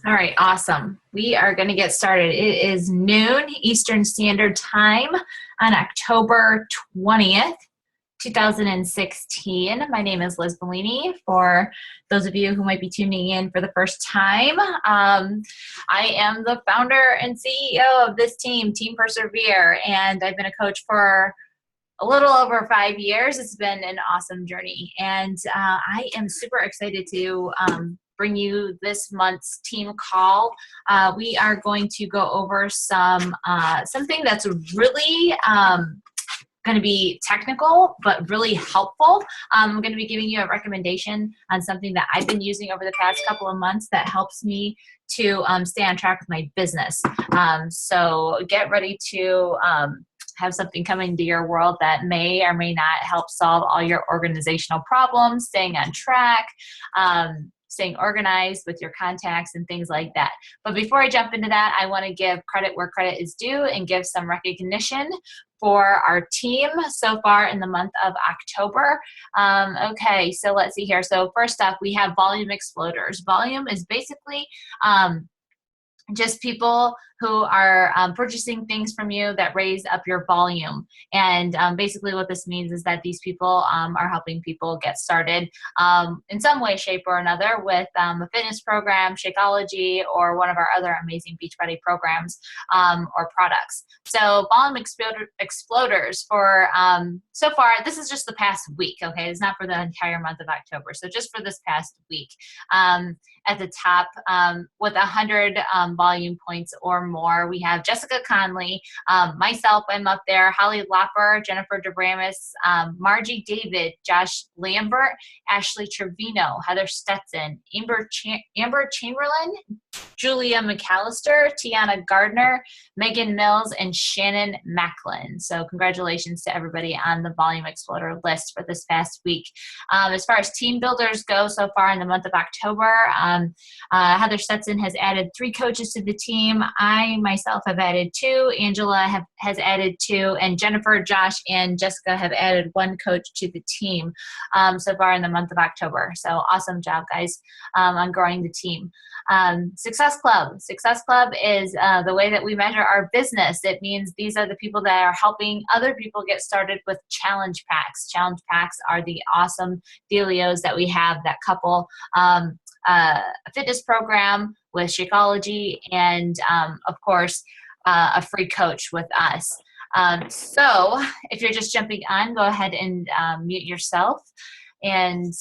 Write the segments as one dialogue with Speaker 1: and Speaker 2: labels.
Speaker 1: All right, awesome. We are going to get started. It is noon Eastern Standard Time on October 20th, 2016. My name is Liz Bellini. For those of you who might be tuning in for the first time, I am the founder and CEO of this team, Team Persevere, and I've been a coach for a little over 5 years. It's been an awesome journey, and I am super excited to bring you this month's team call. We are going to go over something that's really going to be technical, but really helpful. I'm going to be giving you a recommendation on something that I've been using over the past couple of months that helps me to stay on track with my business. So get ready to have something come into your world that may or may not help solve all your organizational problems, staying on track, staying organized with your contacts and things like that. But before I jump into that, I want to give credit where credit is due and give some recognition for our team so far in the month of October. Okay, so let's see here. So first up, we have volume exploders. Volume is basically just people who are purchasing things from you that raise up your volume. And basically what this means is that these people are helping people get started in some way, shape, or another with a fitness program, Shakeology, or one of our other amazing Beachbody programs or products. So volume exploders for so far, this is just the past week, okay? It's not for the entire month of October. So just for this past week. At the top with 100 volume points or more. We have Jessica Conley, myself, I'm up there, Holly Lopper, Jennifer DeBramis, Margie David, Josh Lambert, Ashley Trevino, Heather Stetson, Amber Chamberlain, Julia McAllister, Tiana Gardner, Megan Mills, and Shannon Macklin. So congratulations to everybody on the Volume Exploder list for this past week. As far as team builders go so far in the month of October, Heather Stetson has added 3 coaches to the team. I myself have added 2. Angela has added 2. And Jennifer, Josh, and Jessica have added 1 coach to the team so far in the month of October. So awesome job, guys, on growing the team. Success Club. Success Club is the way that we measure our business. It means these are the people that are helping other people get started with challenge packs. Challenge packs are the awesome dealios that we have that couple a fitness program with Shakeology and, of course, a free coach with us. So if you're just jumping on, go ahead and mute yourself. And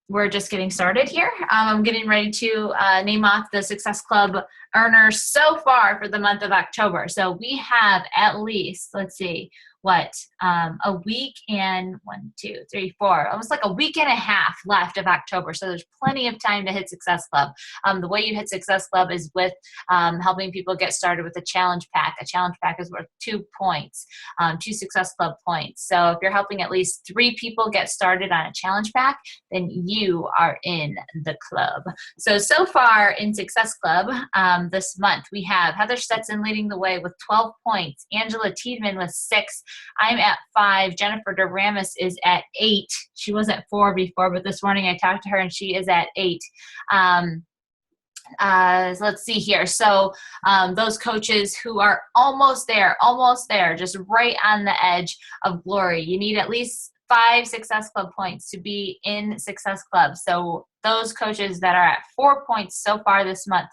Speaker 1: we're just getting started here. I'm getting ready to name off the Success Club earners so far for the month of October. So we have at least, let's see, a week and 1, 2, 3, 4, almost like a week and a half left of October. So there's plenty of time to hit Success Club. The way you hit Success Club is with helping people get started with a challenge pack. A challenge pack is worth 2 points, 2 Success Club points. So if you're helping at least 3 people get started on a challenge pack, then you are in the club. So far in Success Club this month, we have Heather Stetson leading the way with 12 points, Angela Tiedemann with 6, I'm at 5. Jennifer DeRamis is at 8. She was at 4 before, but this morning I talked to her and she is at 8. Let's see here. So those coaches who are almost there, just right on the edge of glory. You need at least 5 Success Club points to be in Success Club. So those coaches that are at 4 points so far this month,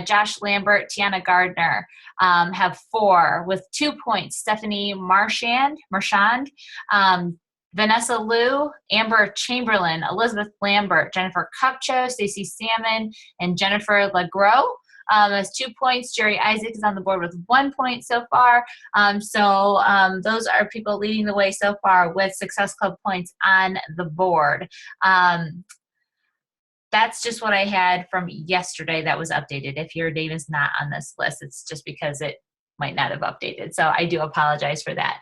Speaker 1: Josh Lambert, Tiana Gardner, have 4 with 2 points. Stephanie Marchand, Vanessa Liu, Amber Chamberlain, Elizabeth Lambert, Jennifer Cupcho, Stacey Salmon, and Jennifer LeGros. Has 2 points. Jerry Isaac is on the board with 1 point so far. Those are people leading the way so far with Success Club points on the board. That's just what I had from yesterday that was updated. If your name is not on this list, it's just because it might not have updated. So I do apologize for that.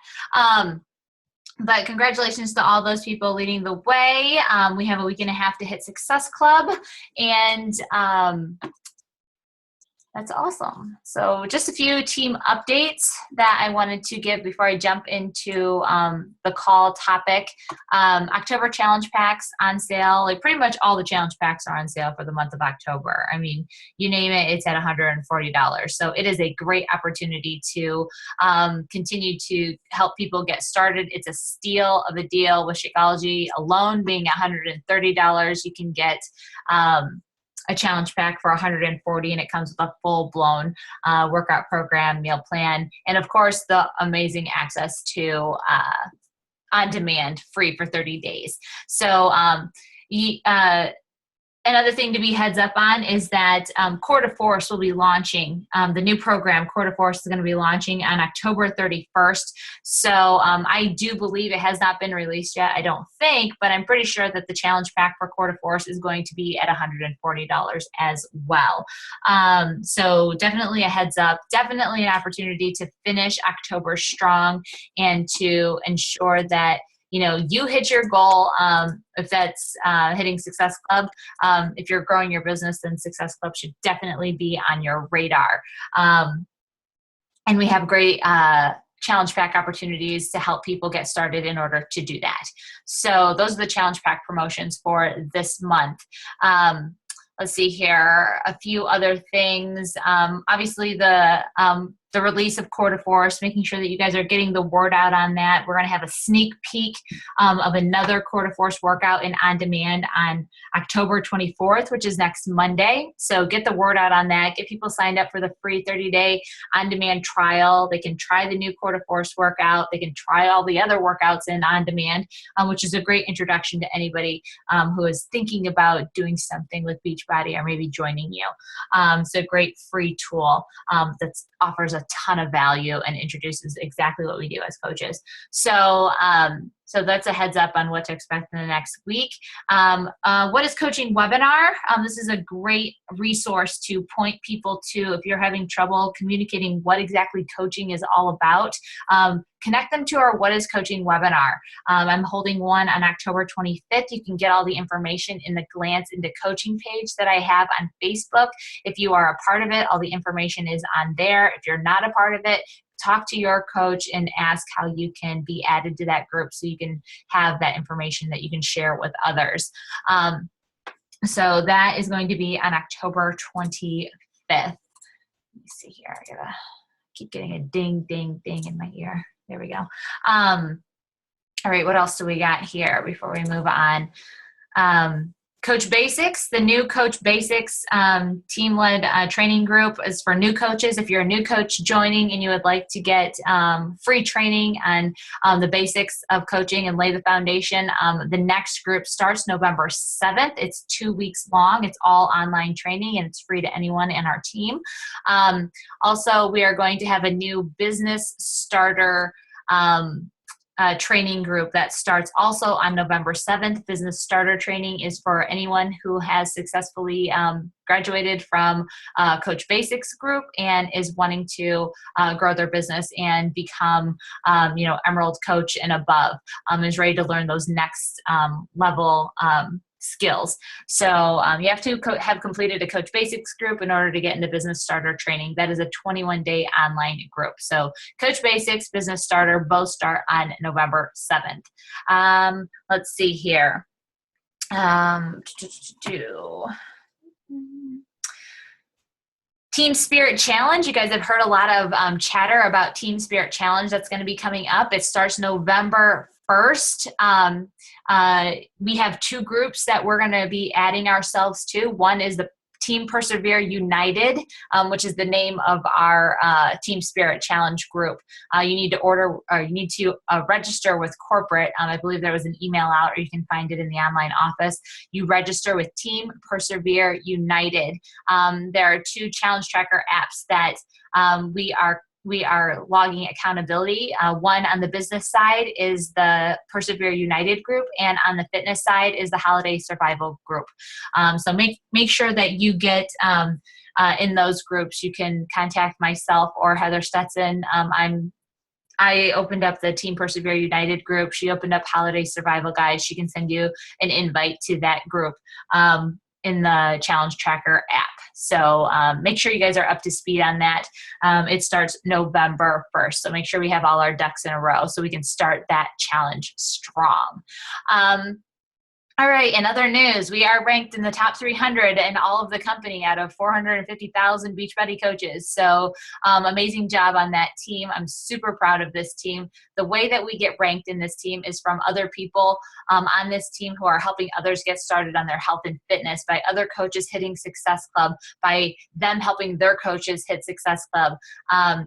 Speaker 1: But congratulations to all those people leading the way. We have a week and a half to hit Success Club. And That's awesome. So just a few team updates that I wanted to give before I jump into the call topic. October challenge packs on sale. Like pretty much all the challenge packs are on sale for the month of October. I mean, you name it, it's at $140. So it is a great opportunity to continue to help people get started. It's a steal of a deal with Shakeology alone being $130. You can get a challenge pack for $140, and it comes with a full-blown workout program, meal plan, and of course the amazing access to on-demand free for 30 days. So another thing to be heads up on is that Core to Force will be launching. The new program, Core to Force, is going to be launching on October 31st. So I do believe it has not been released yet, I don't think, but I'm pretty sure that the challenge pack for Core to Force is going to be at $140 as well. So definitely a heads up, definitely an opportunity to finish October strong and to ensure that you hit your goal. If that's hitting Success Club, if you're growing your business, then Success Club should definitely be on your radar. And we have great challenge pack opportunities to help people get started in order to do that. So those are the challenge pack promotions for this month. Let's see here, a few other things. Obviously the release of Core to Force, making sure that you guys are getting the word out on that. We're going to have a sneak peek of another Core to Force workout in on demand on October 24th, which is next Monday. So get the word out on that. Get people signed up for the free 30-day on-demand trial. They can try the new Core to Force workout. They can try all the other workouts in on demand, which is a great introduction to anybody who is thinking about doing something with Beachbody or maybe joining you. So a great free tool that offers a ton of value and introduces exactly what we do as coaches. So that's a heads up on what to expect in the next week. What is coaching webinar? This is a great resource to point people to if you're having trouble communicating what exactly coaching is all about. Connect them to our What is Coaching webinar. I'm holding one on October 25th. You can get all the information in the Glance into Coaching page that I have on Facebook. If you are a part of it, all the information is on there. If you're not a part of it, talk to your coach and ask how you can be added to that group so you can have that information that you can share with others. So that is going to be on October 25th. Let me see here. I gotta keep getting a ding, ding, ding in my ear. There we go. All right, what else do we got here before we move on? Coach Basics, the new Coach Basics team-led training group is for new coaches. If you're a new coach joining and you would like to get free training on the basics of coaching and lay the foundation, the next group starts November 7th. It's 2 weeks long. It's all online training and it's free to anyone in our team. Also, we are going to have a new business starter training group that starts also on November 7th. Business starter training is for anyone who has successfully graduated from Coach Basics group and is wanting to grow their business and become, Emerald Coach and above, is ready to learn those next level skills. So you have to have completed a Coach Basics group in order to get into Business Starter training. That is a 21-day online group. So Coach Basics, Business Starter, both start on November 7th. Let's see here. Team Spirit Challenge. You guys have heard a lot of chatter about Team Spirit Challenge that's going to be coming up. It starts November 1st. We have two groups that we're going to be adding ourselves to. One is the Team Persevere United, which is the name of our Team Spirit Challenge group. You need to register with corporate. I believe there was an email out, or you can find it in the online office. You register with Team Persevere United. There are two challenge tracker apps that we are logging accountability. One on the business side is the Persevere United group, and on the fitness side is the Holiday Survival group. So make sure that you get in those groups. You can contact myself or Heather Stetson. I opened up the Team Persevere United group. She opened up Holiday Survival Guide. She can send you an invite to that group in the challenge tracker app. So make sure you guys are up to speed on that. It starts November 1st. So make sure we have all our ducks in a row so we can start that challenge strong. All right, in other news, we are ranked in the top 300 in all of the company out of 450,000 Beachbody coaches. So amazing job on that team. I'm super proud of this team. The way that we get ranked in this team is from other people on this team who are helping others get started on their health and fitness, by other coaches hitting Success Club, by them helping their coaches hit Success Club.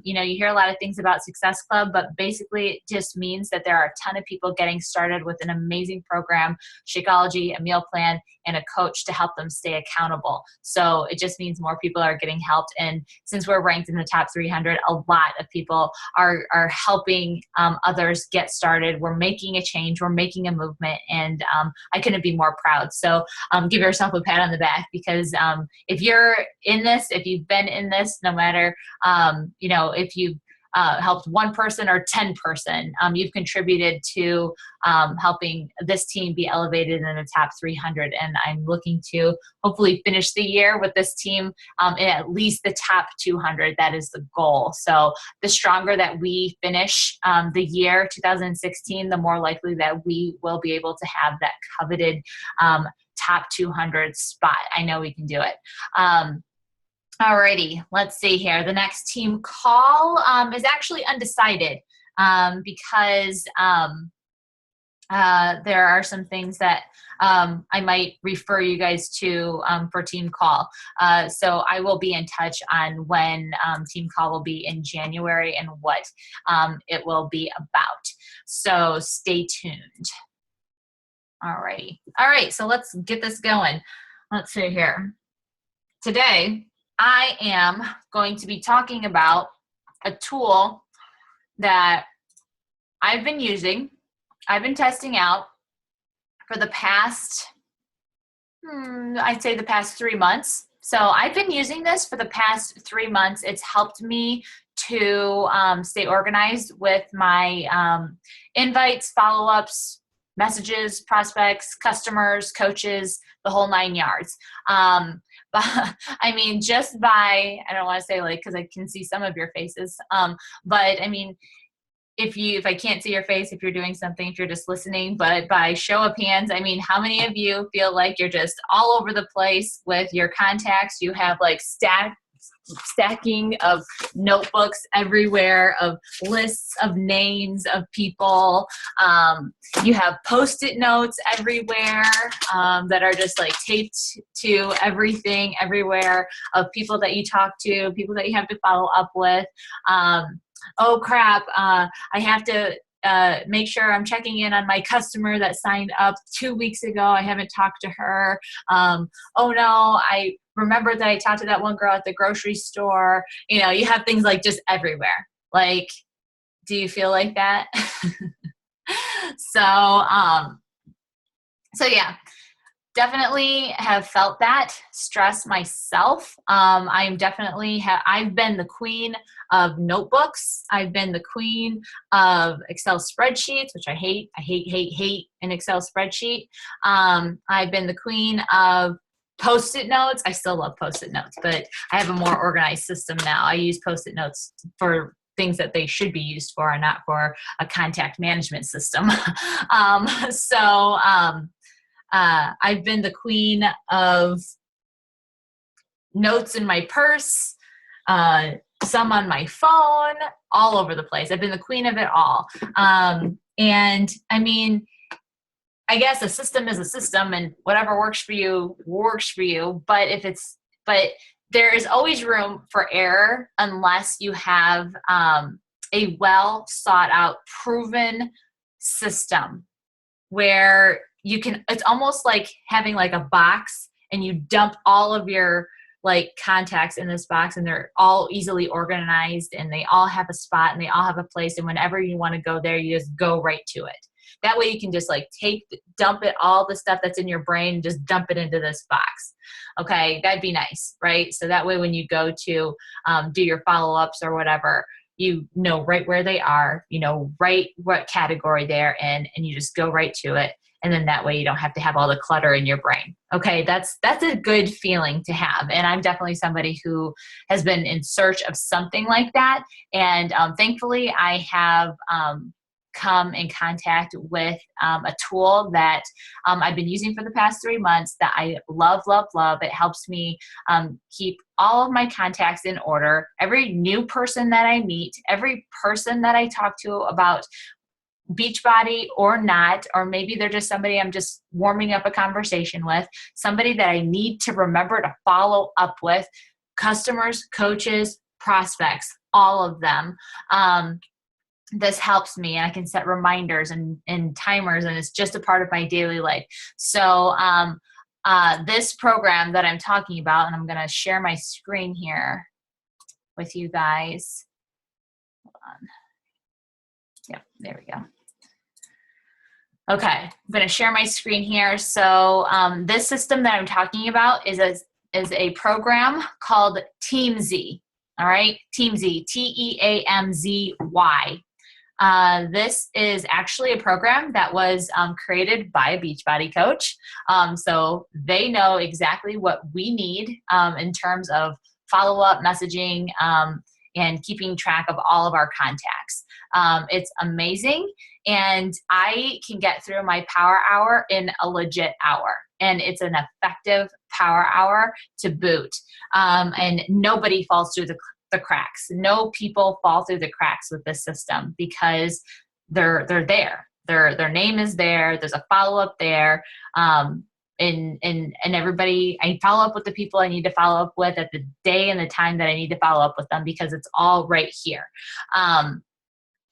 Speaker 1: You hear a lot of things about Success Club, but basically it just means that there are a ton of people getting started with an amazing program, Shakeology, a meal plan, and a coach to help them stay accountable. So it just means more people are getting helped. And since we're ranked in the top 300, a lot of people are helping others get started. We're making a change. We're making a movement. And I couldn't be more proud. So give yourself a pat on the back, because if you're in this, if you've been in this, no matter, if you helped one person or 10 person, you've contributed to helping this team be elevated in the top 300. And I'm looking to hopefully finish the year with this team in at least the top 200. That is the goal. So the stronger that we finish the year 2016, the more likely that we will be able to have that coveted top 200 spot. I know we can do it. Alrighty, let's see here. The next team call is actually undecided because there are some things that I might refer you guys to for team call. So I will be in touch on when team call will be in January and what it will be about. So stay tuned. Alrighty. All right, so let's get this going. Let's see here. Today, I am going to be talking about a tool that I've been using, I've been testing out for the past, I'd say the past 3 months. So I've been using this for the past 3 months. It's helped me to stay organized with my invites, follow-ups, messages, prospects, customers, coaches, the whole 9 yards. But I mean, just by, I don't want to say because I can see some of your faces, but I mean, if I can't see your face, if you're doing something, if you're just listening, but by show of hands, I mean, how many of you feel like you're just all over the place with your contacts? You have stacking of notebooks everywhere, of lists of names of people. You have Post-it notes everywhere that are just taped to everything everywhere, of people that you talk to, people that you have to follow up with. Oh crap, I have to make sure I'm checking in on my customer that signed up 2 weeks ago. I haven't talked to her. Oh no, I remember that I talked to that one girl at the grocery store. You have things just everywhere. Do you feel like that? So yeah, definitely have felt that stress myself. I've been the queen of notebooks. I've been the queen of Excel spreadsheets, which I hate an Excel spreadsheet. I've been the queen of Post-it notes. I still love Post-it notes, but I have a more organized system now. I use Post-it notes for things that they should be used for and not for a contact management system. I've been the queen of notes in my purse, some on my phone, all over the place. I've been the queen of it all. And I mean, I guess a system is a system, and whatever works for you works for you. But there is always room for error unless you have a well thought out, proven system where you can, it's almost like having a box and you dump all of your contacts in this box, and they're all easily organized and they all have a spot and they all have a place. And whenever you want to go there, you just go right to it. That way you can just dump it, all the stuff that's in your brain, just dump it into this box. Okay. That'd be nice. Right. So that way, when you go to do your follow-ups or whatever, you know right where they are, you know right what category they're in, and you just go right to it. And then that way you don't have to have all the clutter in your brain. Okay, that's a good feeling to have. And I'm definitely somebody who has been in search of something like that. And thankfully, I have come in contact with a tool that I've been using for the past 3 months that I love, love, love. It helps me keep all of my contacts in order. Every new person that I meet, every person that I talk to about Beachbody or not, or maybe they're just somebody I'm just warming up a conversation with, somebody that I need to remember to follow up with, customers, coaches, prospects, all of them. This helps me, and I can set reminders and timers, and it's just a part of my daily life. So this program that I'm talking about, and I'm going to share my screen here with you guys. Hold on. Yep, there we go. Okay, I'm going to share my screen here. So this system that I'm talking about is a program called Teamzy. All right, Teamzy, Teamzy. This is actually a program that was created by a Beachbody coach. So they know exactly what we need in terms of follow-up messaging and keeping track of all of our contacts. It's amazing. And I can get through my power hour in a legit hour. And it's an effective power hour to boot. And nobody falls through the cracks. No people fall through the cracks with this system because they're there. Their name is there. There's a follow-up there. And everybody, I follow up with the people I need to follow up with at the day and the time that I need to follow up with them because it's all right here.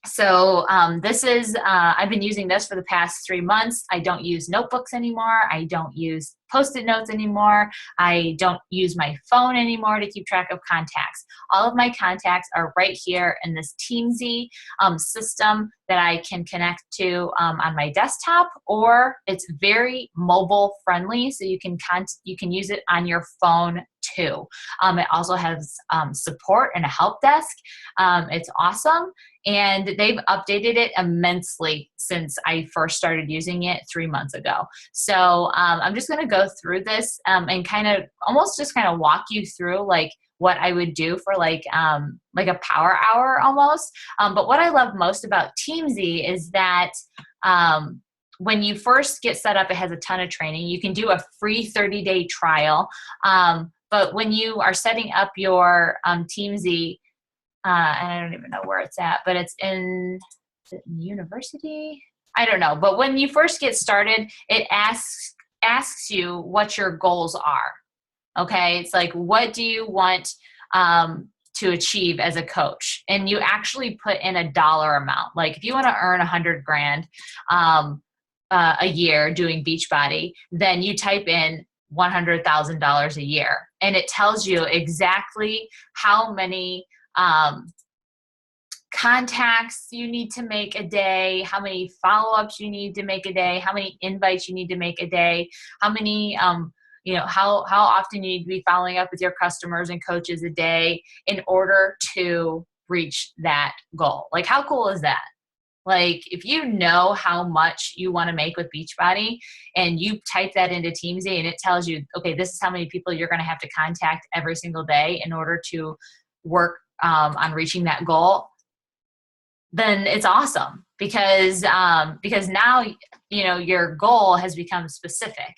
Speaker 1: So this is, I've been using this for the past 3 months. I don't use notebooks anymore. I don't use Post-it notes anymore. I don't use my phone anymore to keep track of contacts. All of my contacts are right here in this Teamzy system that I can connect to on my desktop, or it's very mobile friendly, so you can use it on your phone too. It also has support and a help desk. It's awesome. And they've updated it immensely since I first started using it 3 months ago. So I'm just going to go through this and kind of walk you through like what I would do for like a power hour almost. But what I love most about Teamzy is that when you first get set up, it has a ton of training. You can do a free 30-day trial. But when you are setting up your Teamzy, and I don't even know where it's at, but it's in university. I don't know. But when you first get started, it asks you what your goals are. Okay. It's like, what do you want to achieve as a coach? And you actually put in a dollar amount. Like if you want to earn $100,000 a year doing Beachbody, then you type in $100,000 a year. And it tells you exactly how many contacts you need to make a day, how many follow-ups you need to make a day, how many invites you need to make a day, how many, how often you need to be following up with your customers and coaches a day in order to reach that goal. Like, how cool is that? Like, if you know how much you want to make with Beachbody and you type that into Teamzy and it tells you, okay, this is how many people you're going to have to contact every single day in order to work on reaching that goal, then it's awesome because now, your goal has become specific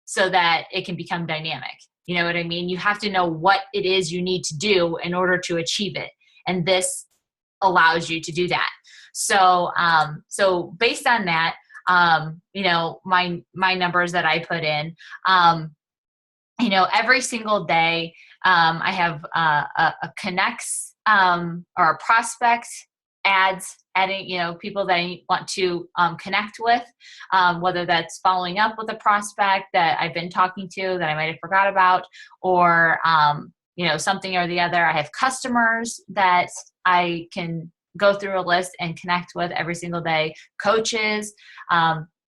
Speaker 1: so that it can become dynamic. You know what I mean? You have to know what it is you need to do in order to achieve it. And this allows you to do that. So, so based on that, my numbers that I put in, every single day, I have a connects or a prospect adding, people that I want to connect with, whether that's following up with a prospect that I've been talking to that I might have forgot about, or, something or the other. I have customers that I can go through a list and connect with every single day, coaches,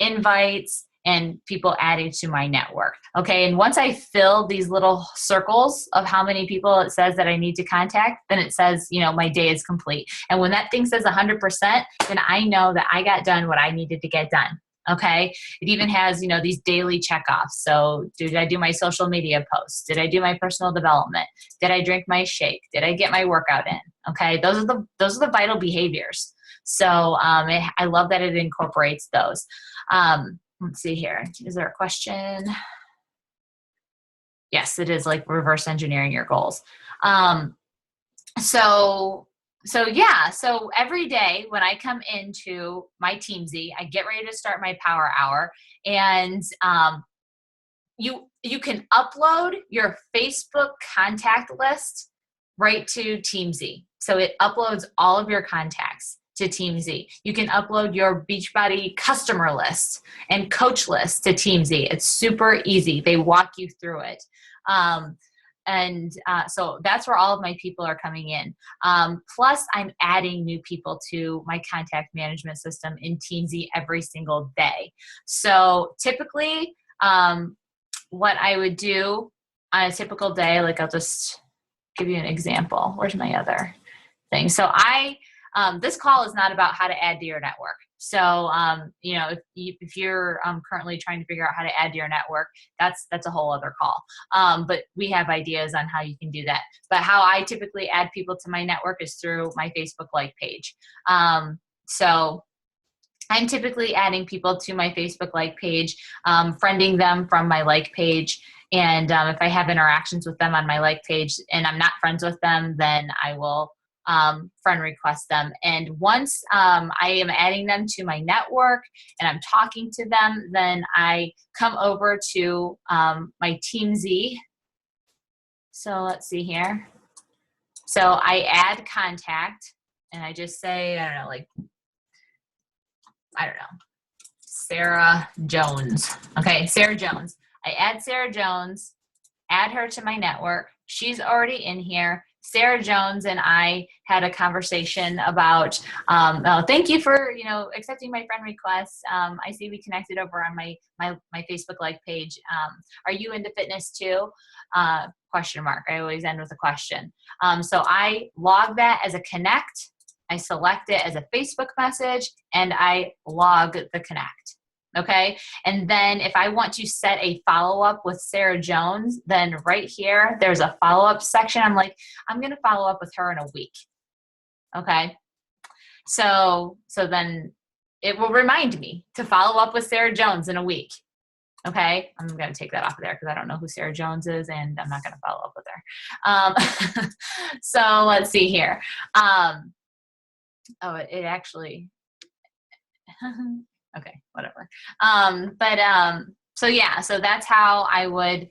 Speaker 1: invites, and people added to my network. Okay. And once I fill these little circles of how many people it says that I need to contact, then it says, my day is complete. And when that thing says 100%, then I know that I got done what I needed to get done. Okay. It even has, these daily checkoffs. So did I do my social media posts? Did I do my personal development? Did I drink my shake? Did I get my workout in? Okay. Those are the vital behaviors. So I love that it incorporates those. Let's see here. Is there a question? Yes, it is like reverse engineering your goals. So every day when I come into my Teamzy, I get ready to start my power hour, and you can upload your Facebook contact list right to Teamzy. So it uploads all of your contacts to Teamzy. You can upload your Beachbody customer list and coach list to Teamzy. It's super easy. They walk you through it. So that's where all of my people are coming in. Plus, I'm adding new people to my contact management system in Teamzy every single day. So typically, what I would do on a typical day, like I'll just give you an example. Where's my other thing? So this call is not about how to add to your network. So, if you're currently trying to figure out how to add to your network, that's a whole other call. But we have ideas on how you can do that. But how I typically add people to my network is through my Facebook like page. So I'm typically adding people to my Facebook like page, friending them from my like page. And if I have interactions with them on my like page and I'm not friends with them, then I will friend request them. And once I am adding them to my network and I'm talking to them, then I come over to my Teamzy. So let's see here. So I add contact and I just say, I don't know, Sarah Jones. Okay, Sarah Jones. I add Sarah Jones, add her to my network. She's already in here. Sarah Jones and I had a conversation about, thank you for, accepting my friend request. I see we connected over on my Facebook like page. Are you into fitness too? Question mark. I always end with a question. So I log that as a connect. I select it as a Facebook message and I log the connect. Okay. And then if I want to set a follow-up with Sarah Jones, then right here, there's a follow-up section. I'm like, I'm going to follow up with her in a week. Okay. So then it will remind me to follow up with Sarah Jones in a week. Okay. I'm going to take that off of there because I don't know who Sarah Jones is and I'm not going to follow up with her. So let's see here. It actually, okay, whatever. So that's how I would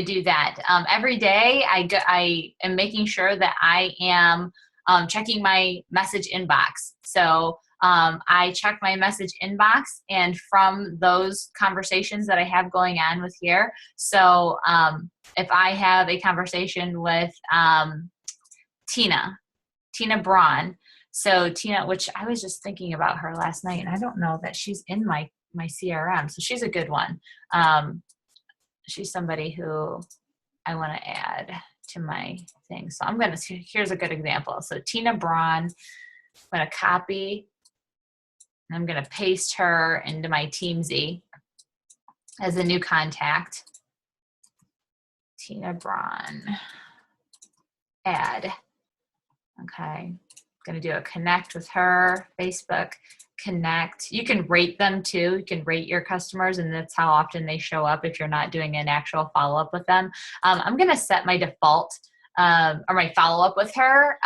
Speaker 1: do that. Every day I am making sure that I am checking my message inbox. So I check my message inbox and from those conversations that I have going on with here. So if I have a conversation with Tina Braun. So Tina, which I was just thinking about her last night, and I don't know that she's in my CRM. So she's a good one. She's somebody who I want to add to my thing. So here's a good example. So Tina Braun, I'm going to copy, and I'm going to paste her into my Teamzy as a new contact. Tina Braun, add. Okay. Going to do a connect with her, Facebook connect. You can rate them too. You can rate your customers and that's how often they show up if you're not doing an actual follow-up with them. I'm going to set my default or my follow-up with her.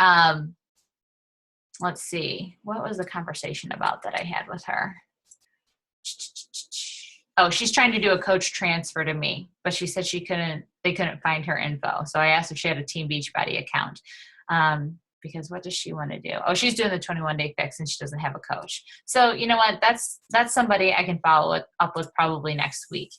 Speaker 1: Let's see. What was the conversation about that I had with her? Oh, she's trying to do a coach transfer to me, but she said they couldn't find her info. So I asked if she had a Team Beachbody account. Because what does she want to do? Oh, she's doing the 21-day fix and she doesn't have a coach. So you know what? That's somebody I can follow up with probably next week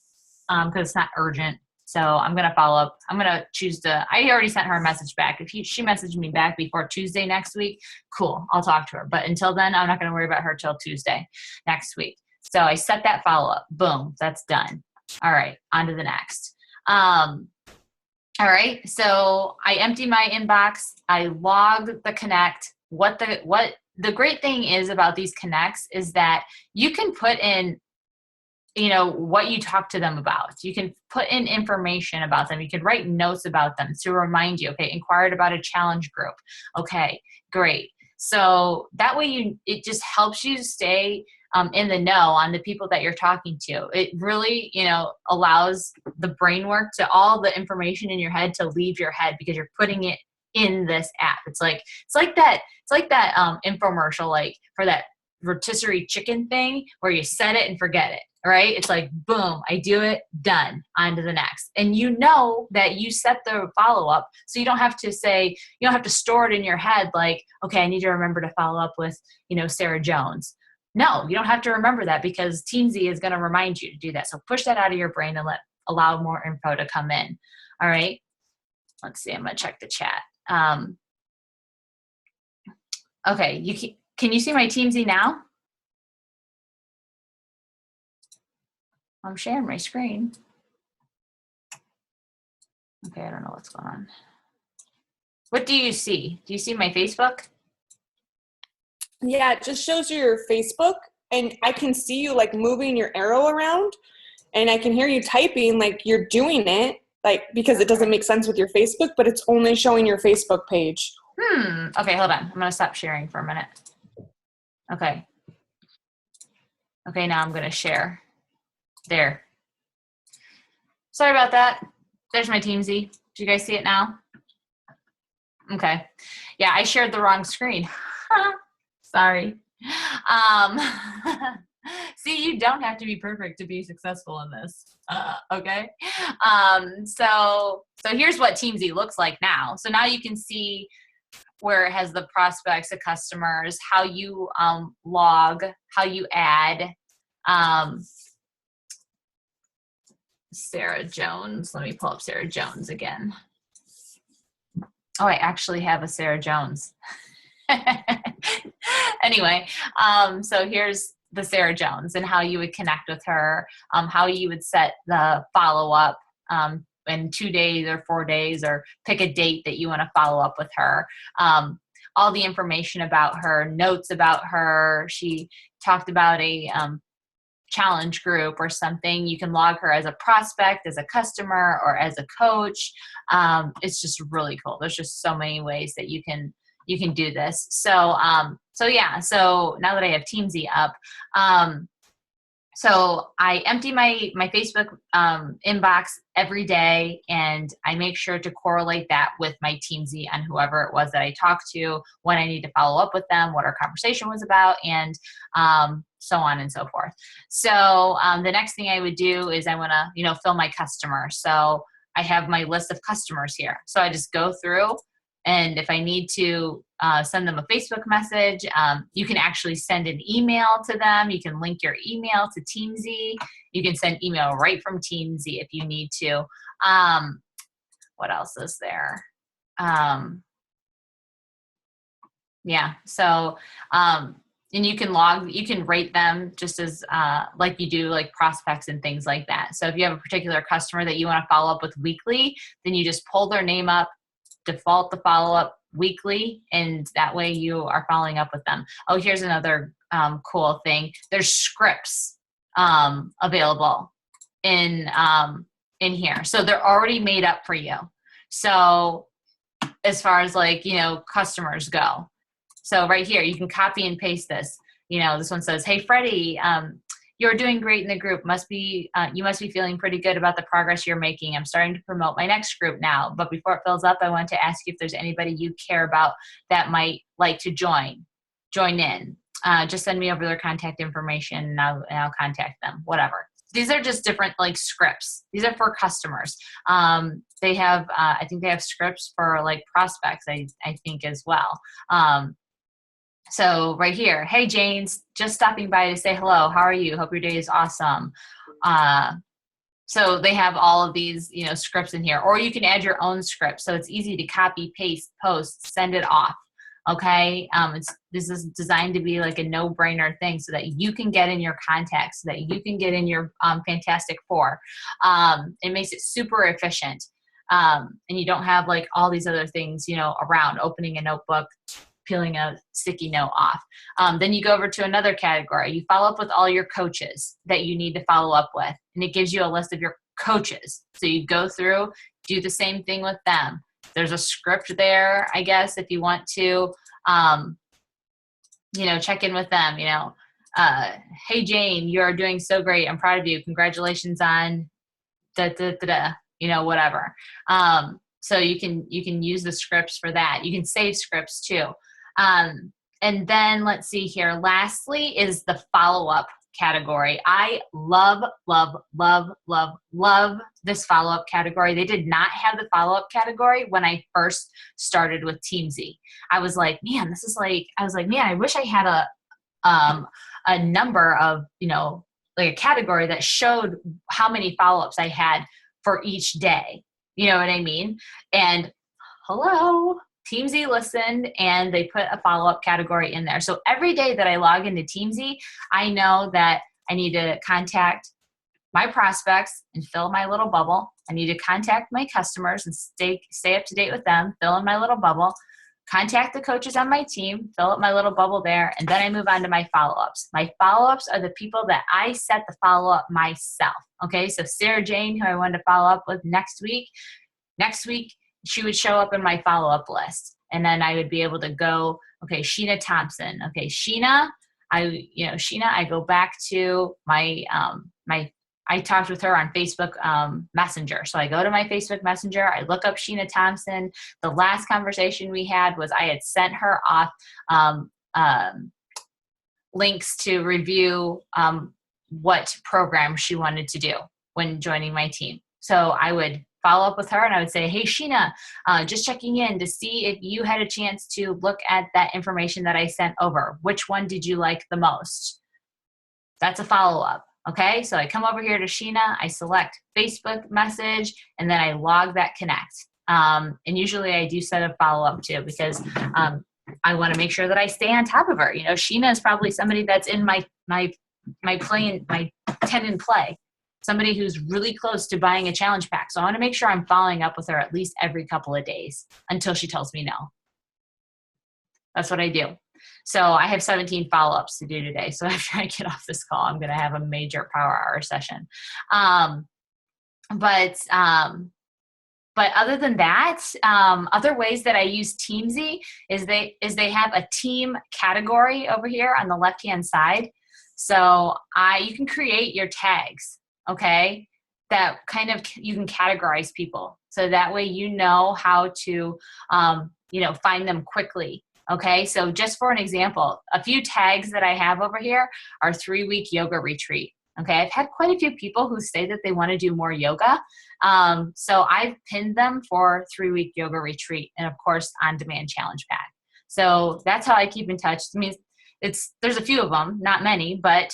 Speaker 1: because it's not urgent. So I'm going to follow up. I'm going to I already sent her a message back. If she messaged me back before Tuesday next week, cool, I'll talk to her. But until then, I'm not going to worry about her till Tuesday next week. So I set that follow-up. Boom, that's done. All right, on to the next. All right, so I empty my inbox, I log the connect. What the great thing is about these connects is that you can put in you know, what you talk to them about. You can put in information about them. You can write notes about them to remind you, okay, inquired about a challenge group. Okay, great. So that way it just helps you stay in the know on the people that you're talking to. It really, you know, allows the brain work to all the information in your head to leave your head because you're putting it in this app. It's like that infomercial, like for that rotisserie chicken thing where you set it and forget it, right? It's like, boom, I do it, done, on to the next. And you know that you set the follow-up, so you don't have to store it in your head like, okay, I need to remember to follow up with, you know, Sarah Jones. No, you don't have to remember that because Teamzy is going to remind you to do that. So push that out of your brain and allow more info to come in. All right. Let's see. I'm going to check the chat. Okay. Can you see my Teamzy now? I'm sharing my screen. Okay. I don't know what's going on. What do you see? Do you see my Facebook?
Speaker 2: Yeah, it just shows you your Facebook, and I can see you like moving your arrow around, and I can hear you typing like you're doing it, like because it doesn't make sense with your Facebook, but it's only showing your Facebook page.
Speaker 1: Okay, hold on. I'm going to stop sharing for a minute. Okay. Okay, now I'm going to share. There. Sorry about that. There's my Teamzy. Do you guys see it now? Okay. Yeah, I shared the wrong screen. Sorry. See, you don't have to be perfect to be successful in this. Okay. So here's what Teamzy looks like now. So now you can see where it has the prospects, the customers, how you log, how you add. Sarah Jones. Let me pull up Sarah Jones again. Oh, I actually have a Sarah Jones. Anyway, so here's the Sarah Jones and how you would connect with her, how you would set the follow-up in 2 days or 4 days, or pick a date that you want to follow up with her. All the information about her, notes about her. She talked about a challenge group or something. You can log her as a prospect, as a customer, or as a coach. It's just really cool. There's just so many ways that you can do this. So yeah, so now that I have Teamzy up, so I empty my Facebook inbox every day, and I make sure to correlate that with my Teamzy and whoever it was that I talked to, when I need to follow up with them, what our conversation was about, and so on and so forth. So the next thing I would do is I want to, fill my customer. So I have my list of customers here. So I just go through, and if I need to send them a Facebook message, you can actually send an email to them. You can link your email to Teamzy. You can send email right from Teamzy if you need to. What else is there? Yeah, so, and you can rate them just as like you do like prospects and things like that. So if you have a particular customer that you want to follow up with weekly, then you just pull their name up, default the follow-up weekly, and that way you are following up with them. Oh, here's another cool thing. There's scripts available in here. So they're already made up for you. So as far as like, customers go. So right here, you can copy and paste this. This one says, "Hey, Freddie, you're doing great in the group. You must be feeling pretty good about the progress you're making. I'm starting to promote my next group now. But before it fills up, I want to ask you if there's anybody you care about that might like to join in. Just send me over their contact information, and I'll contact them, whatever." These are just different like scripts. These are for customers. They have, I think they have scripts for like prospects, I think as well. So right here, "Hey, Jane's just stopping by to say hello. How are you? Hope your day is awesome." So they have all of these, scripts in here, or you can add your own script. So it's easy to copy, paste, post, send it off. Okay. This is designed to be like a no-brainer thing so that you can get in your contacts, so that you can get in your Fantastic Four. It makes it super efficient. And you don't have like all these other things, around opening a notebook, peeling a sticky note off. Then you go over to another category. You follow up with all your coaches that you need to follow up with, and it gives you a list of your coaches. So you go through, do the same thing with them. There's a script there, I guess, if you want to, check in with them, hey, Jane, you're doing so great. I'm proud of you. Congratulations on whatever. So you can use the scripts for that. You can save scripts too. And then let's see here. Lastly is the follow-up category. I love, love, love, love, love this follow-up category. They did not have the follow-up category when I first started with Teamzy. I was like, man, I wish I had a number of, like a category that showed how many follow-ups I had for each day. You know what I mean? And hello, Teamzy listened and they put a follow-up category in there. So every day that I log into Teamzy, I know that I need to contact my prospects and fill my little bubble. I need to contact my customers and stay up to date with them, fill in my little bubble, contact the coaches on my team, fill up my little bubble there, and then I move on to my follow-ups. My follow-ups are the people that I set the follow-up myself. Okay, so Sarah Jane, who I wanted to follow up with next week, she would show up in my follow-up list. And then I would be able to go, okay, Sheena Thompson. Okay, Sheena, I go back to my, I talked with her on Facebook Messenger. So I go to my Facebook Messenger, I look up Sheena Thompson. The last conversation we had was I had sent her off links to review what program she wanted to do when joining my team. So I would follow up with her and I would say, hey, Sheena, just checking in to see if you had a chance to look at that information that I sent over. Which one did you like the most? That's a follow-up. Okay, so I come over here to Sheena, I select Facebook message, and then I log that connect. And usually I do set a follow-up too because I want to make sure that I stay on top of her. Sheena is probably somebody that's in my 10 in play, somebody who's really close to buying a challenge pack. So I want to make sure I'm following up with her at least every couple of days until she tells me no. That's what I do. So I have 17 follow-ups to do today. So after I get off this call, I'm going to have a major power hour session. But other than that, other ways that I use Teamzy is they have a team category over here on the left-hand side. So you can create your tags, okay, that kind of you can categorize people. So that way you know how to, find them quickly. Okay, so just for an example, a few tags that I have over here are 3-week yoga retreat. Okay, I've had quite a few people who say that they want to do more yoga. So I've pinned them for 3-week yoga retreat and of course on-demand challenge pack. So that's how I keep in touch. I mean, there's a few of them, not many, but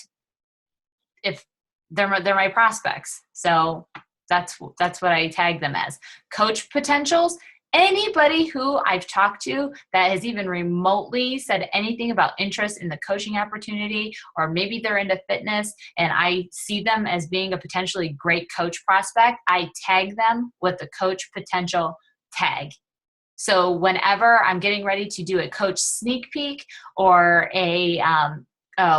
Speaker 1: if they're my prospects. So that's what I tag them as. Coach potentials. Anybody who I've talked to that has even remotely said anything about interest in the coaching opportunity, or maybe they're into fitness and I see them as being a potentially great coach prospect, I tag them with the coach potential tag. So whenever I'm getting ready to do a coach sneak peek or a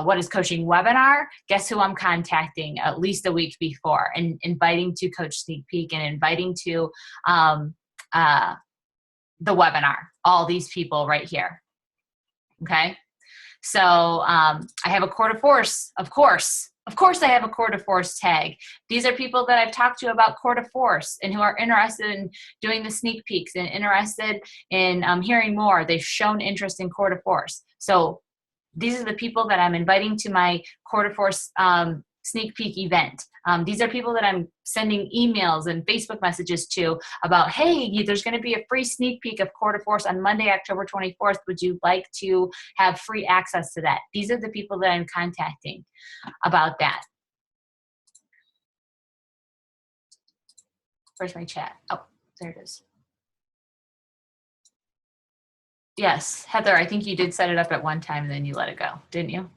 Speaker 1: what is coaching webinar, guess who I'm contacting at least a week before and inviting to coach sneak peek and inviting to the webinar, all these people right here. Okay. So I have a core to force, of course I have a core to force tag. These are people that I've talked to about core to force and who are interested in doing the sneak peeks and interested in hearing more. They've shown interest in core to force. So these are the people that I'm inviting to my core to force sneak peek event. These are people that I'm sending emails and Facebook messages to about, hey, there's going to be a free sneak peek of Core to Force on Monday, October 24th. Would you like to have free access to that? These are the people that I'm contacting about that. Where's my chat? Oh, there it is. Yes, Heather, I think you did set it up at one time and then you let it go, didn't you?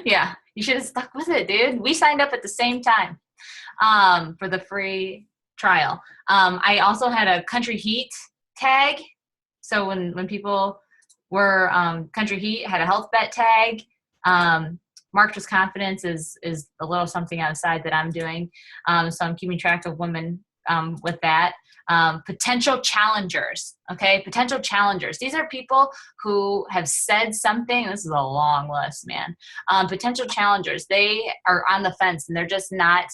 Speaker 1: Yeah, you should have stuck with it, dude. We signed up at the same time for the free trial. I also had a country heat tag. So when people were, Country Heat had a health bet tag, marked with confidence is a little something outside that I'm doing. So I'm keeping track of women with that. Potential challengers, okay? Potential challengers. These are people who have said something. This is a long list, man. Potential challengers. They are on the fence and they're just not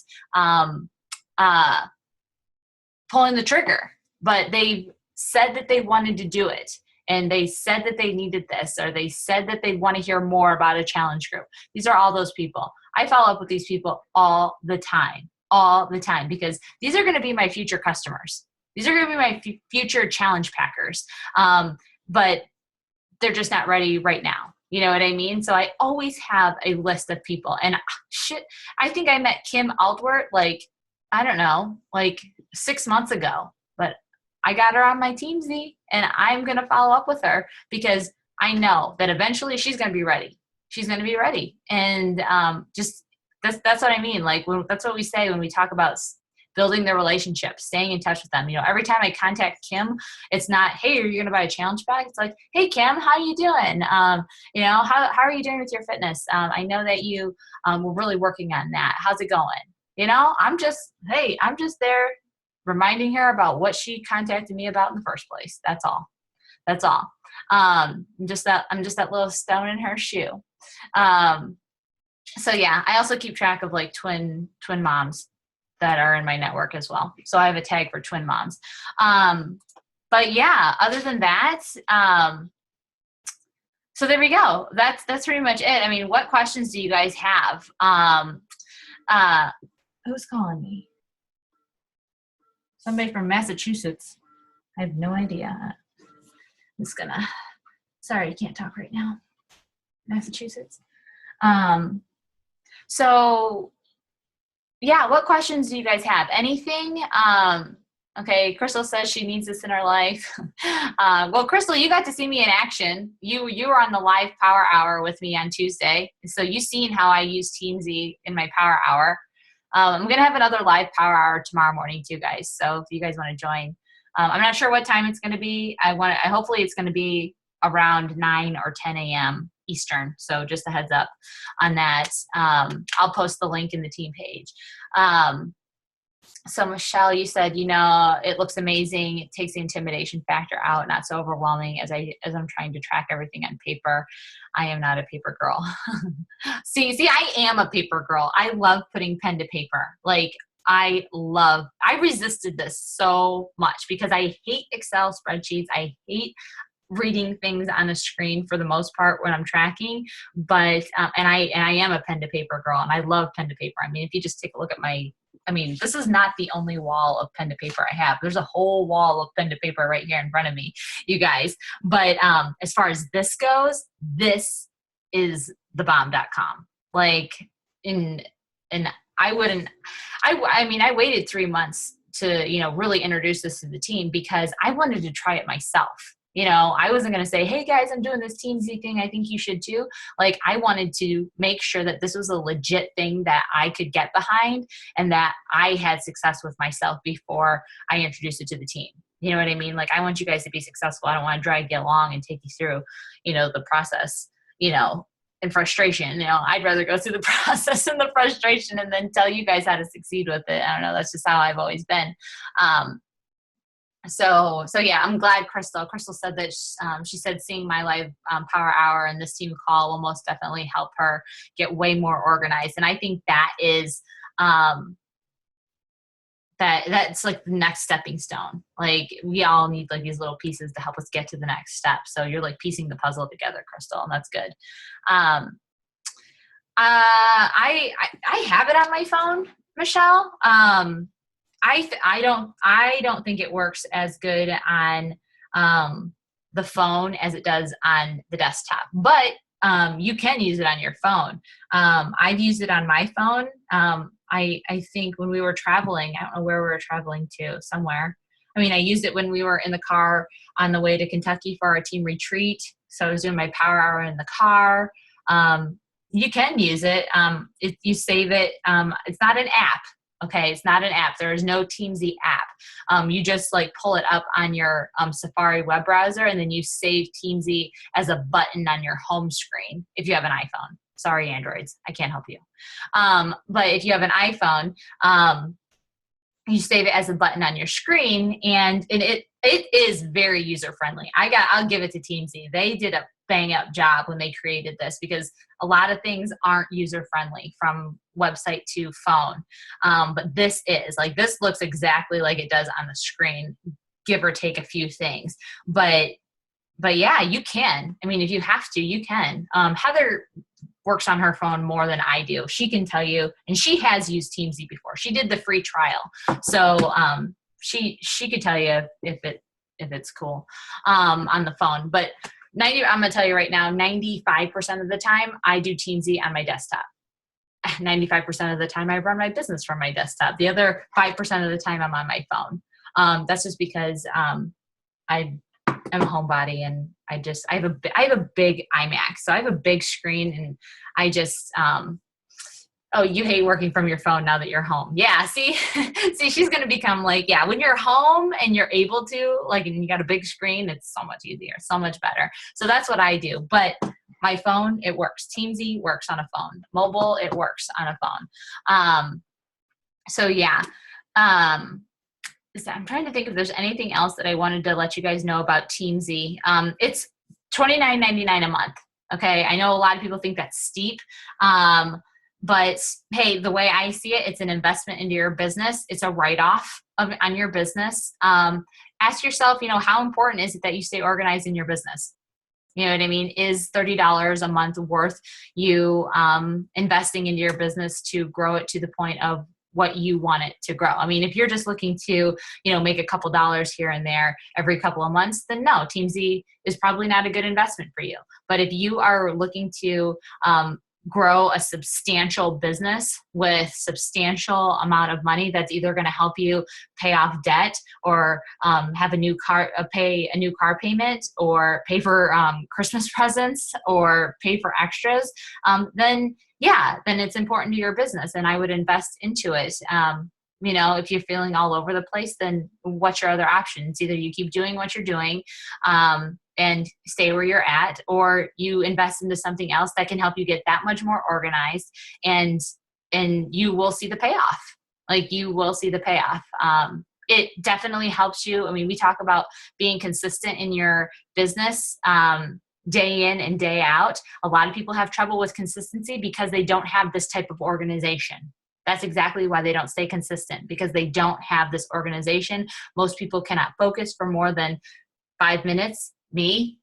Speaker 1: pulling the trigger, but they said that they wanted to do it. And they said that they needed this, or they said that they want to hear more about a challenge group. These are all those people. I follow up with these people all the time, because these are going to be my future customers. These are going to be my future challenge packers. But they're just not ready right now. You know what I mean? So I always have a list of people. And shit, I think I met Kim Aldwart, like, I don't know, like 6 months ago. But I got her on my Teamzy, and I'm going to follow up with her because I know that eventually she's going to be ready. She's going to be ready. And just that's what I mean. Like, that's what we say when we talk about building the relationship, staying in touch with them. You know, every time I contact Kim, it's not, hey, are you going to buy a challenge bag? It's like, hey, Kim, how you doing? You know, how are you doing with your fitness? I know that you were really working on that. How's it going? You know, I'm just there reminding her about what she contacted me about in the first place. That's all. I'm just that little stone in her shoe. So yeah, I also keep track of like twin moms that are in my network as well. So I have a tag for twin moms. But yeah, other than that, so there we go. That's pretty much it. I mean, what questions do you guys have? Who's calling me? Somebody from Massachusetts. I have no idea. I'm just gonna, sorry, I can't talk right now. Massachusetts. So yeah, what questions do you guys have? Anything? Okay, Crystal says she needs this in her life. Well, Crystal, you got to see me in action. You were on the live power hour with me on Tuesday. So you've seen how I use Teamzy in my power hour. I'm going to have another live power hour tomorrow morning too, guys. So if you guys want to join, I'm not sure what time it's going to be. Hopefully it's going to be around 9 or 10 a.m. Eastern. So just a heads up on that. I'll post the link in the team page. So Michelle, you said, you know, it looks amazing. It takes the intimidation factor out, not so overwhelming as I'm trying to track everything on paper. I am not a paper girl. See, I am a paper girl. I love putting pen to paper. Like I resisted this so much because I hate Excel spreadsheets. I hate reading things on a screen for the most part when I'm tracking, but and I am a pen to paper girl, and I love pen to paper. I mean, if you just take a look at this is not the only wall of pen to paper I have. There's a whole wall of pen to paper right here in front of me, you guys. But as far as this goes, this is thebomb.com. Like and I waited 3 months to, you know, really introduce this to the team because I wanted to try it myself. You know, I wasn't going to say, hey guys, I'm doing this Teamzy thing. I think you should too. Like I wanted to make sure that this was a legit thing that I could get behind and that I had success with myself before I introduced it to the team. You know what I mean? Like I want you guys to be successful. I don't want to drag you along and take you through, you know, the process, you know, and frustration. You know, I'd rather go through the process and the frustration and then tell you guys how to succeed with it. I don't know. That's just how I've always been. So yeah, I'm glad Crystal said that she said seeing my live power hour and this team call will most definitely help her get way more organized. And I think that is that's like the next stepping stone. Like we all need like these little pieces to help us get to the next step. So you're like piecing the puzzle together, Crystal, and that's good. I have it on my phone, Michelle. I don't think it works as good on the phone as it does on the desktop, but you can use it on your phone. I've used it on my phone. I think when we were traveling, I don't know where we were traveling to, somewhere. I mean, I used it when we were in the car on the way to Kentucky for our team retreat. So I was doing my power hour in the car. You can use it if you save it. It's not an app. Okay, it's not an app. There is no Teamzy app. You just like pull it up on your Safari web browser, and then you save Teamzy as a button on your home screen if you have an iPhone. Sorry, Androids, I can't help you. But if you have an iPhone, you save it as a button on your screen, and it is very user friendly. I'll give it to Teamzy. They did a bang up job when they created this, because a lot of things aren't user friendly from website to phone. But this is like, this looks exactly like it does on the screen, give or take a few things. But yeah, you can. I mean, if you have to, you can. Heather works on her phone more than I do. She can tell you, and she has used Teamzy before. She did the free trial. So she could tell you if it's cool on the phone. But I'm gonna tell you right now, 95% of the time I do Teamzy on my desktop. 95% of the time I run my business from my desktop. The other 5% of the time I'm on my phone. That's just because I'm a homebody, and I have a big iMac, so I have a big screen, and I just oh, you hate working from your phone now that you're home. Yeah, see, she's gonna become like, yeah, when you're home and you're able to, like, and you got a big screen, it's so much easier, so much better. So that's what I do. But my phone, it works. Teamzy works on a phone. Mobile, it works on a phone. So yeah. I'm trying to think if there's anything else that I wanted to let you guys know about Teamzy. It's $29.99 a month. Okay, I know a lot of people think that's steep. But hey, the way I see it, it's an investment into your business. It's a write-off on your business. Ask yourself, how important is it that you stay organized in your business? You know what I mean? Is $30 a month worth you investing into your business to grow it to the point of what you want it to grow? I mean, if you're just looking to, make a couple dollars here and there every couple of months, then no, Teamzy is probably not a good investment for you. But if you are looking to grow a substantial business with substantial amount of money that's either going to help you pay off debt, or have a new car, pay a new car payment, or pay for Christmas presents, or pay for extras, then it's important to your business, and I would invest into it. If you're feeling all over the place, then what's your other options? Either you keep doing what you're doing and stay where you're at, or you invest into something else that can help you get that much more organized, and you will see the payoff. Like, you will see the payoff. It definitely helps you. I mean, we talk about being consistent in your business, day in and day out. A lot of people have trouble with consistency because they don't have this type of organization. That's exactly why they don't stay consistent, because they don't have this organization. Most people cannot focus for more than 5 minutes, me.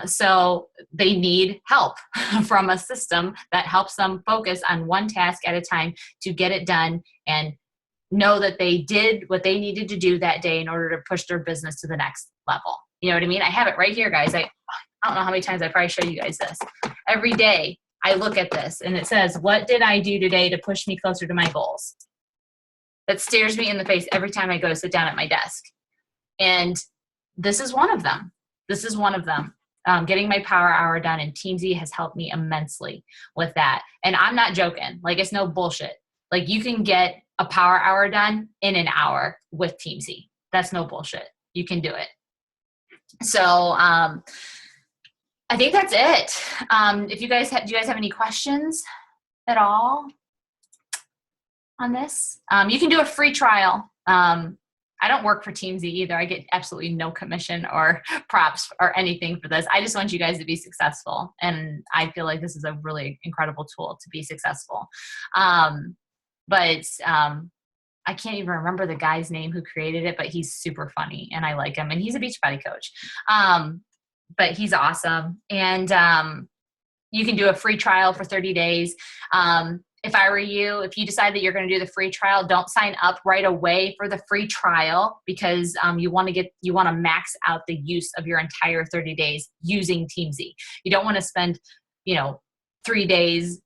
Speaker 1: So they need help from a system that helps them focus on one task at a time to get it done, and know that they did what they needed to do that day in order to push their business to the next level. You know what I mean? I have it right here, guys. I don't know how many times I probably show you guys this. Every day I look at this and it says, what did I do today to push me closer to my goals? That stares me in the face every time I go to sit down at my desk. And this is one of them. Getting my power hour done, and Teamzy has helped me immensely with that. And I'm not joking. Like, it's no bullshit. Like, you can get a power hour done in an hour with Teamzy. That's no bullshit. You can do it. So, I think that's it. If do you guys have any questions at all on this? You can do a free trial. I don't work for Teamzy either. I get absolutely no commission or props or anything for this. I just want you guys to be successful. And I feel like this is a really incredible tool to be successful. But I can't even remember the guy's name who created it, but he's super funny and I like him. And he's a Beachbody coach. But he's awesome. And you can do a free trial for 30 days. If I were you, if you decide that you're going to do the free trial, don't sign up right away for the free trial, because you want to max out the use of your entire 30 days using Teamzy. You don't want to spend, 3 days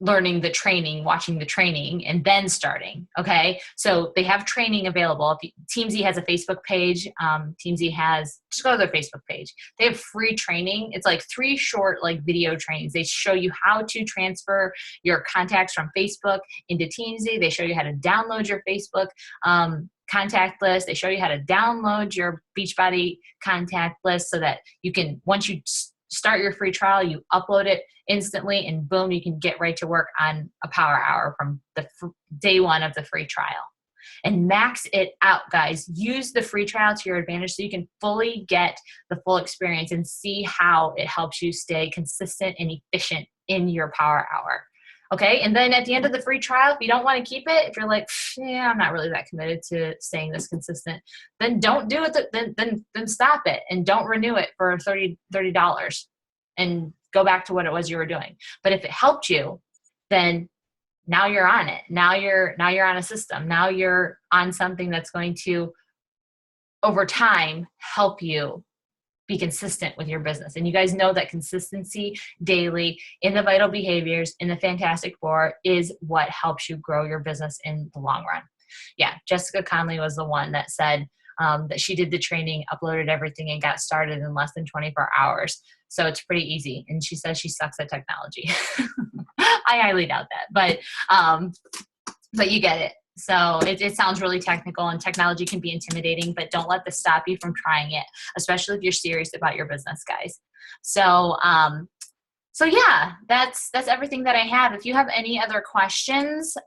Speaker 1: learning the training, watching the training, and then starting. Okay. So they have training available. Teamzy has a Facebook page. Teamzy has, just go to their Facebook page. They have free training. It's like 3 short, like video trainings. They show you how to transfer your contacts from Facebook into Teamzy. They show you how to download your Facebook contact list. They show you how to download your Beachbody contact list so that you can, once you start your free trial, you upload it instantly and boom, you can get right to work on a power hour from the day 1 of the free trial. And max it out, guys. Use the free trial to your advantage so you can fully get the full experience and see how it helps you stay consistent and efficient in your power hour. Okay. And then at the end of the free trial, if you don't want to keep it, if you're like, yeah, I'm not really that committed to staying this consistent, then don't do it. Then stop it and don't renew it for $30 and go back to what it was you were doing. But if it helped you, then now you're on it. Now you're on a system. Now you're on something that's going to, over time, help you be consistent with your business. And you guys know that consistency daily in the vital behaviors, in the Fantastic Four, is what helps you grow your business in the long run. Yeah, Jessica Conley was the one that said that she did the training, uploaded everything, and got started in less than 24 hours. So it's pretty easy. And she says she sucks at technology. I highly doubt that, but you get it. So it sounds really technical, and technology can be intimidating, but don't let this stop you from trying it, especially if you're serious about your business, guys. So yeah, that's everything that I have. If you have any other questions,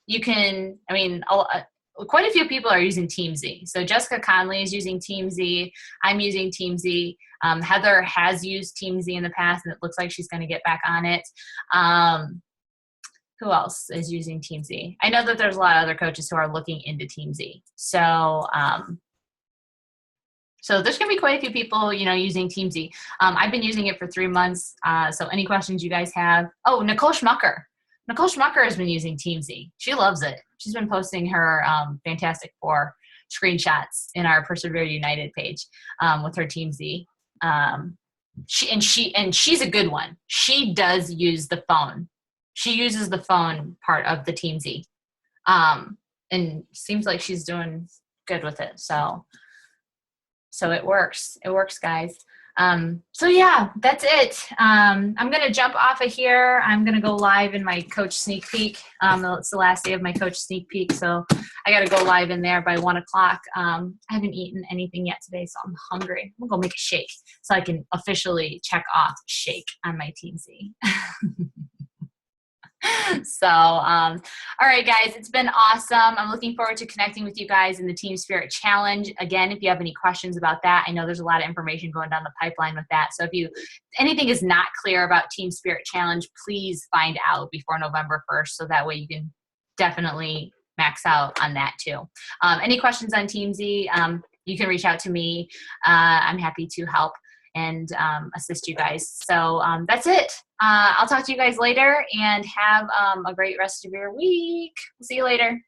Speaker 1: you can, quite a few people are using Teamzy. So Jessica Conley is using Teamzy. I'm using Teamzy. Heather has used Teamzy in the past, and it looks like she's going to get back on it. Who else is using Teamzy? I know that there's a lot of other coaches who are looking into Teamzy. So there's going to be quite a few people, using Teamzy. I've been using it for 3 months. So any questions you guys have? Oh, Nicole Schmucker. Nicole Schmucker has been using Teamzy. She loves it. She's been posting her Fantastic Four screenshots in our Persevere United page with her Teamzy. She's a good one. She does use the phone. She uses the phone part of the Teamzy, and seems like she's doing good with it. So it works. It works, guys. So yeah, that's it. I'm going to jump off of here. I'm going to go live in my coach sneak peek. It's the last day of my coach sneak peek. So I got to go live in there by 1 o'clock. I haven't eaten anything yet today, so I'm hungry. I'm going to go make a shake so I can officially check off shake on my Teamzy. So, all right, guys, it's been awesome. I'm looking forward to connecting with you guys in the Team Spirit Challenge. Again, if you have any questions about that, I know there's a lot of information going down the pipeline with that. So if anything is not clear about Team Spirit Challenge, please find out before November 1st. So that way you can definitely max out on that too. Any questions on Teamzy, you can reach out to me. I'm happy to help and assist you guys. So that's it. I'll talk to you guys later, and have a great rest of your week. See you later.